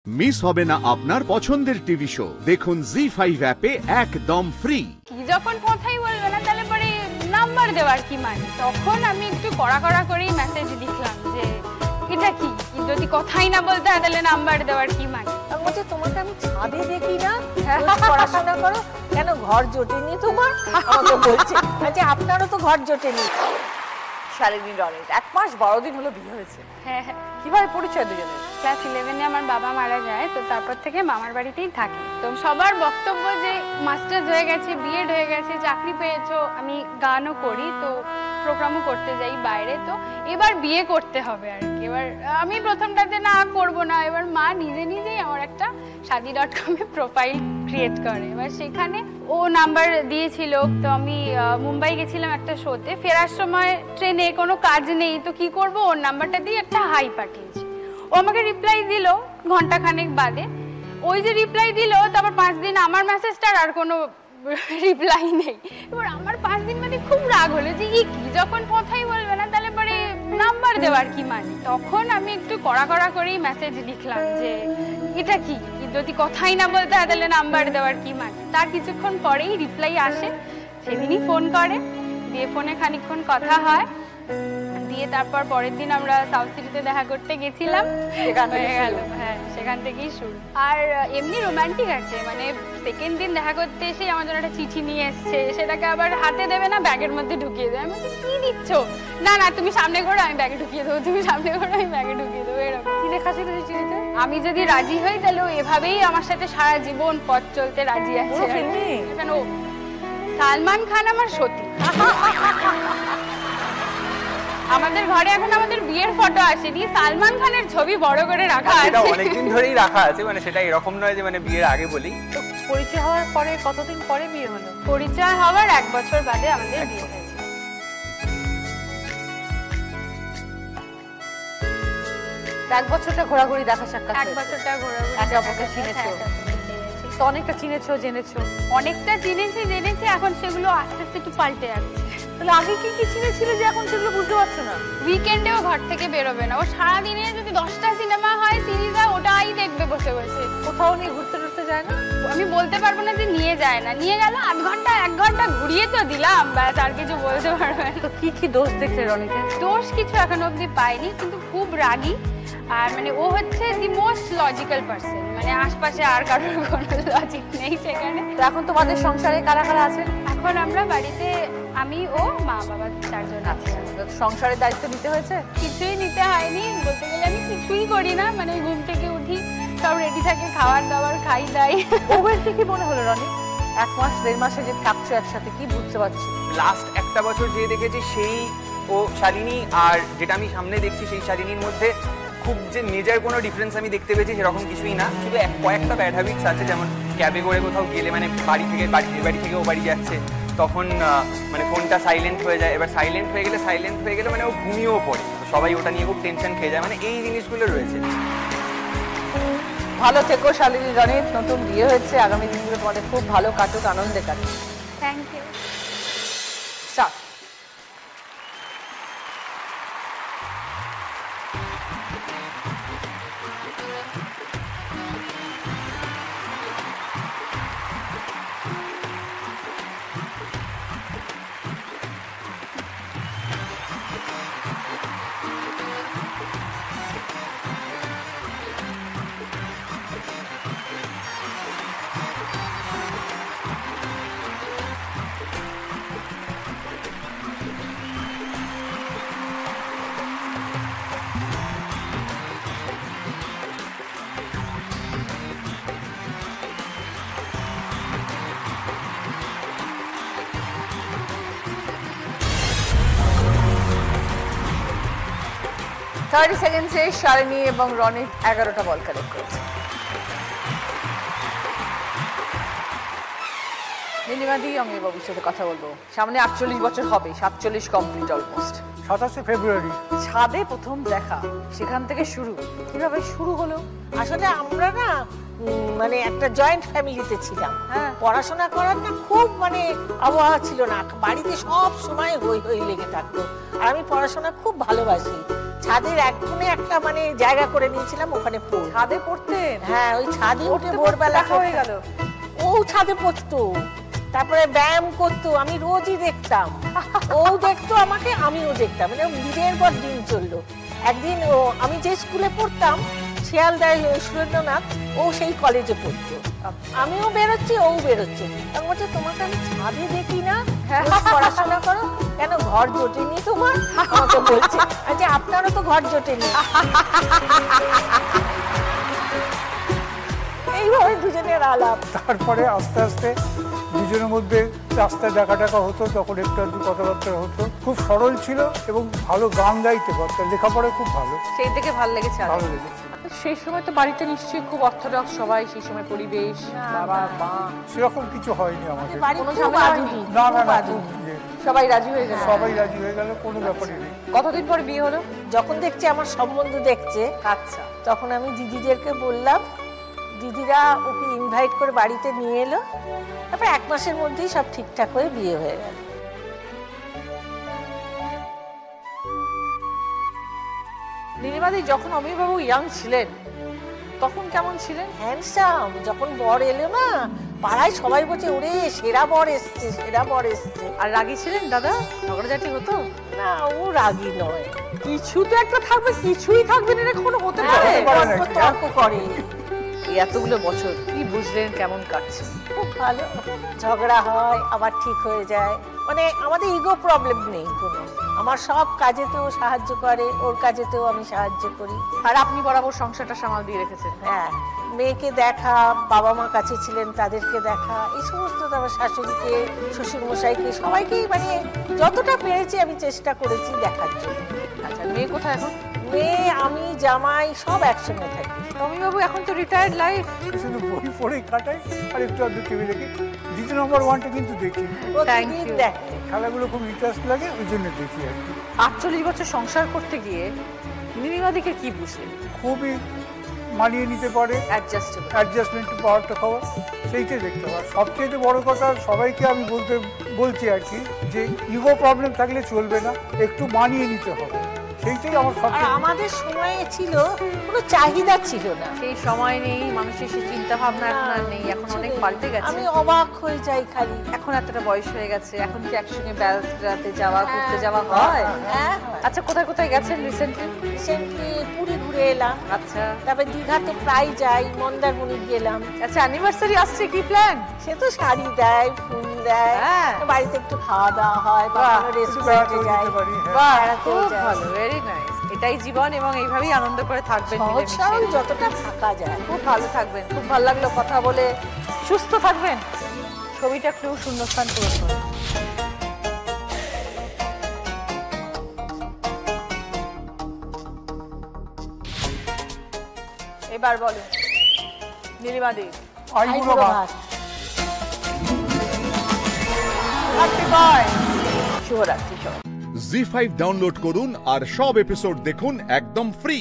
Miss হবে না আপনার পছন্দের টিভি শো। দেখুন জি5 অ্যাপে একদম ফ্রি। যখন কথাই বলবে না তাহলে পরে নাম্বার দেওয়ার কি মানে? তখন আমি একটু কড়া করেই মেসেজ লিখলাম যে এটা কি, যদি কথাই না বলতে হয় তাহলে নাম্বার দেওয়ার কি মানে? বলছে তোমাকে আমি ছাদে দেখি না, পড়াশোনা করো কেন, ঘর জোটেনি তোমার? আমাকে বলছে আচ্ছা আপনারও তো ঘর জোটেনি। শালিনী রনিত 1 মাস 12 দিন হলো বিয়ে হয়েছে। হ্যাঁ, কিভাবে পরিচয় দুজনের? ক্লাস 11-এ আমার বাবা মারা যায়, তো তারপর থেকে মামার বাড়িতেই থাকি। তো সবার বক্তব্য যে মাস্টার্স হয়ে গেছে, বিএড হয়ে গেছে, চাকরি পেয়েছো। আমি গানও করি, তো প্রোগ্রামও করতে যাই বাইরে, তো এবার বিয়ে করতে হবে আর কি। এবার আমি প্রথমটাতে না করবো না, এবার মা নিজেই আমার একটা shaadi.com-এ প্রোফাইল ক্রিয়েট করে। এবার সেখানে ও নাম্বার দিয়েছিল, তো আমি মুম্বাই গেছিলাম একটা শোতে। ফেরার সময় ট্রেনে কোনো কাজ নেই, তো কি করব, ওর নাম্বারটা দিয়ে একটা হাই পাঠিয়েছি। ও আমাকে রিপ্লাই দিল ঘন্টাখানেক বাদে। ওই যে রিপ্লাই দিল, তারপর 5 দিন আমার মেসেজটার আর কোনো রিপ্লাই নেই। এবার আমার 5 দিন মানে খুব রাগ হলো যে কি, যখন কথাই বলবে না তাহলে পরে নাম্বার দেওয়ার কি মানে? তখন আমি একটু কড়া করেই মেসেজ লিখলাম যে এটা কি, যদি কথাই না বলতে হয় তাহলে নাম্বার দেওয়ার কি মানে? তার কিছুক্ষণ পরেই রিপ্লাই আসে, সেদিনই ফোন করে, দিয়ে ফোনে খানিকক্ষণ কথা হয়, দিয়ে তারপর পরের দিন আমরা সাউথ সিটিতে দেখা করতে গেছিলাম। হ্যাঁ, সেখান থেকেই শুরু। আর এমনি রোমান্টিক আছে, মানে সেকেন্ড দিন দেখা করতে এসে আমার জন্য একটা চিঠি নিয়ে এসছে, সেটাকে আবার হাতে দেবে না, ব্যাগের মধ্যে ঢুকিয়ে দেবে। আমি বলছি কি দিচ্ছ? না তুমি সামনে ঘোরো, আমি ব্যাগে ঢুকিয়ে দেবো, তুমি সামনে ঘোরো, আমি ব্যাগে ঢুকিয়ে দেবো। এরকম কি লেখা ছিল সেই চিঠিতে? আমি যদি রাজি হই তাহলে ও এভাবেই আমার সাথে সারা জীবন পথ চলতে রাজি আছে। কেন, সালমান খান আমার সতী। আমাদের ঘরে এখন আমাদের বিয়ের ফটো আসেনি, সালমান খানের ছবি বড় করে রাখা আছে। এটা অনেকদিন ধরেই রাখা আছে, মানে সেটা এরকম নয় যে মানে বিয়ের আগে বলি। তো পরিচয় হওয়ার পরে কতদিন পরে বিয়ে হলো? পরিচয় হওয়ার 1 বছর বাদে আমাদের বিয়ে হয়েছে। 1 বছরটা ঘোরাঘুরি, দেখা সাক্ষাৎ? 1 বছরটা ঘোরাঘুরি, একে অপরকে চিনেছো, তো অনেকটা চিনেছো জেনেছো? অনেকটা জেনেছি, এখন সেগুলো আস্তে আস্তে একটু পাল্টে যাচ্ছে। তাহলে আগে কি চিনেছিলে যে এখন সেগুলো বুঝতে পারছো না? উইকেন্ডেও ঘর থেকে বেরোবে না, ও সারাদিনে যদি 10টা সিনেমা হয়, সিরিজ হয়, ওটাই দেখবে বসে বসে। কোথাও নিয়ে ঘুরতে যায় না? আমি বলতে পারবো না যে নিয়ে যায় না, নিয়ে গেল 1 ঘন্টা ঘুরিয়ে তো দিলাম, ব্যাস, আর কিছু বলতে পারবে না। তো কি দোষ দেখলে রনিতে? দোষ কিছু এখন অবধি পাইনি, কিন্তু খুব রাগী। আর মানে ও হচ্ছে দি মোস্ট লজিক্যাল পারসন, মানে আশপাশে আর কারোর কোনো লজিক নেই সেখানে। তো এখন তোমাদের সংসারে কারা আছে? এখন আমরা বাড়িতে আমি, ও, মা বাবা 4 জন আছি। সংসারের দায়িত্ব নিতে হয়েছে? কিছুই নিতে হয়নি, বলতে গেলে আমি কিছুই করি না, মানে ঘুম থেকে উঠি, সব রেডি থাকে, খাবার দাবার খাই দাই। ওভার কি মনে হলো রনি 1 মাস 1.5 মাসে যে থাকছো একসাথে, কি বুঝতে পারছি? লাস্ট একটা বছর যে দেখেছি সেই ও শালিনী, আর যেটা আমি সামনে দেখছি সেই শালিনীর মধ্যে খুব যে মেজর কোনো ডিফারেন্স আমি দেখতে পেয়েছি সেরকম কিছুই না। শুধু কয়েকটা ব্যাড হ্যাবিটস আছে, যেমন ক্যাবে করে কোথাও গেলে, মানে বাড়ি থেকে ও বাড়ি যাচ্ছে, তখন মানে ফোনটা সাইলেন্ট হয়ে যায়। এবার সাইলেন্ট হয়ে গেলে মানে ও ঘুমিয়েও পড়ে, সবাই ওটা নিয়ে খুব টেনশন খেয়ে যায়, মানে এই জিনিসগুলো রয়েছে। ভালো থেকো শালিনী রনিত, নতুন বিয়ে হয়েছে, আগামী দিনগুলো তোমাদের খুব ভালো কাটুক, আনন্দে কাটুক। Thank you. স্টার্ট। থার্টি সেকেন্ডসে শালিনী এবং রনিত 11টা বল কালেক্ট করেছে। নীলিমাদি, আমি বাবুর সাথে কথা বলবো। সামনে 48 বছর হবে, 47 কমপ্লিট অলমোস্ট। 27 ফেব্রুয়ারি ছাদে প্রথম দেখা, সেখান থেকে শুরু। কিভাবে শুরু হলো? আসলে আমরা না মানে একটা জয়েন্ট ফ্যামিলিতে ছিলাম। হ্যাঁ। পড়াশোনা করার না খুব মানে আবহাওয়া ছিল না, বাড়িতে সব সময় হই লেগে থাকতো। আর আমি পড়াশোনা খুব ভালোবাসি, ছাদের এক কোণে একটা মানে জায়গা করে নিয়েছিলাম, ওখানে পড়। ছাদে পড়তেন? হ্যাঁ, ওই ছাদে উঠে ভোরবেলা দেখা হয়ে গেল। ও ছাদে পড়তো, তারপরে ব্যায়াম করতো, আমি রোজই দেখতাম। ও দেখতো আমাকে, আমিও দেখতাম, মানে দিনের পর দিন চললো। একদিন আমি যে স্কুলে পড়তাম শিয়ালদায় সুরেন্দ্রনাথ, ও সেই কলেজে পড়তো। আমিও বেরোচ্ছি, ও বেরোচ্ছে। তখন বলছে, তোমাকে আমি ছাদে দেখি না, রোজ পড়াশোনা করো, কেন ঘর জোটেনি তোমার? আমাকে বলছে। আচ্ছা, আপনারও তো ঘর জোটেনি। এইভাবে দুজনের আলাপ। তারপরে আস্তে আস্তে দুজনের মধ্যে রাস্তায় দেখা টাকা হতো, তখন একটু একটু কথাবার্তা হতো। খুব সরল ছিল এবং ভালো গান গাইতে পারতো, লেখাপড়া খুব ভালো, সেই থেকে ভালো লেগেছে। ভালো লেগেছে। সেই সময় তো বাড়িতে নিশ্চয়ই খুব অর্থোডক্স সবাই, সেই সময় পরিবেশ, বাবা মা, সেরকম কিছু হয়নি আমাদের। বাড়ি কোনো খুব ঝামেলা আধুনিক, না না খুব না, আধুনিক। সবাই রাজি হয়ে গেল। সবাই রাজি হয়ে গেল, কোনো ব্যাপারই নেই। কতদিন পর বিয়ে হলো? যখন দেখছে আমার সম্বন্ধ দেখছে, আচ্ছা, তখন আমি দিদিদেরকে বললাম, দিদিরা ওকে ইনভাইট করে বাড়িতে নিয়ে এলো। তারপর 1 মাসের মধ্যেই সব ঠিকঠাক হয়ে বিয়ে হয়ে গেল। নীলিমাদি যখন অমিবাবু ইয়াং ছিলেন তখন কেমন ছিলেন? হ্যান্ডসাম। যখন বর এলো না, পাড়ায় সবাই বলছে, ওরে সেরা বর এসছে, সেরা বর এসছে। আর রাগী ছিলেন দাদা? ঝগড়াঝাটি হতো? না, ও রাগী নয়। কিছু তো একটা থাকবে, কিছুই থাকবে না, এটা কখনো হতে পারে? হতে পারে না। গল্প তর্ক করে। এই এতগুলো বছর কি বুঝলেন কেমন কাটছে? খুব ভালো। ঝগড়া হয়, আবার ঠিক হয়ে যায়। মানে আমাদের ইগো প্রবলেম নেই কোনো। আমার সব কাজেতেও সাহায্য করে, ওর কাজেতেও আমি সাহায্য করি। আর আপনি বরাবর সংসারটা সামাল দিয়ে রেখেছেন। হ্যাঁ, মেয়েকে দেখা, বাবা মা কাছে ছিলেন তাদেরকে দেখা, এই সমস্ত, তারপর শাশুড়িকে, শ্বশুরমশাইকে, সবাইকেই মানে যতটা পেরেছি আমি চেষ্টা করেছি দেখার জন্য। আচ্ছা, মেয়ে কোথায় এখন? মেয়ে, আমি, জামাই সব একসঙ্গে থাকি। অমিবাবু এখন তো রিটায়ার্ড লাইফ। শুধু বই পড়েই কাটাই, আর একটু আধটু টিভি দেখি। দ্বিতীয় নম্বর ওয়ানটা কিন্তু দেখি, প্রতিদিন you. দেখে। খেলাগুলো খুব ইন্টারেস্ট লাগে, ওই জন্য দেখি আর কি। 48 বছর সংসার করতে গিয়ে নীলিমাদিকে কি বুঝলেন? খুবই মানিয়ে নিতে পারে, অ্যাডজাস্টেবল। অ্যাডজাস্টমেন্ট পাওয়ারটা খাওয়া, সেইটাই দেখতে হবে। সবচেয়ে বড় কথা, সবাইকে আমি বলছি আর কি, যে ইগো প্রবলেম থাকলে চলবে না, একটু মানিয়ে নিতে হবে, সেইটাই আমার আর সবচেয়ে। আমাদের সময়ে ছিল কোনো চাহিদা ছিল না। সেই সময় নেই, মানুষের সেই চিন্তা ভাবনা এখন আর নেই, এখন অনেক পাল্টে গেছে। আমি অবাক হয়ে যাই খালি। এখন এতটা বয়স হয়ে গেছে, এখন কি একসঙ্গে বেড়াতে যাওয়া, ঘুরতে যাওয়া হয়? হ্যাঁ, আচ্ছা, কোথায় কোথায় গেছেন রিসেন্টলি? রিসেন্টলি পুরী ঘুরে এলাম। আচ্ছা তারপর দীঘা তো প্রায় যাই, মন্দারমণি গেলাম। আচ্ছা, অ্যানিভার্সারি আসছে, কি প্ল্যান? সে তো শাড়ি দেয়, ফুল দেয়, হ্যাঁ। বাড়িতে একটু খাওয়া দাওয়া হয়, বাহ, কখনো রেস্টুরেন্টে বেড়াতেও যাই, যেতে পারি, হ্যাঁ। বাহ, বেড়াতেও খুব যাই। ভালো, ভেরি নাইস। এটাই জীবন এবং এইভাবেই আনন্দ করে থাকবেন সহজ মিলেমিশে। সরল যতটা থাকা যায়। খুব ভালো থাকবেন, খুব ভালো লাগলো কথা বলে। সুস্থ থাকবেন। ছবিটা একটু শূন্যস্থান পূরণ করুন। এবার বলুন নীলিমাদি। আইবুড়ো ভাত। হ্যাপি বার্থডে, শুভরাত্রি সবাই। জি5 ডাউনলোড করুন আর সব এপিসোড দেখুন একদম ফ্রি।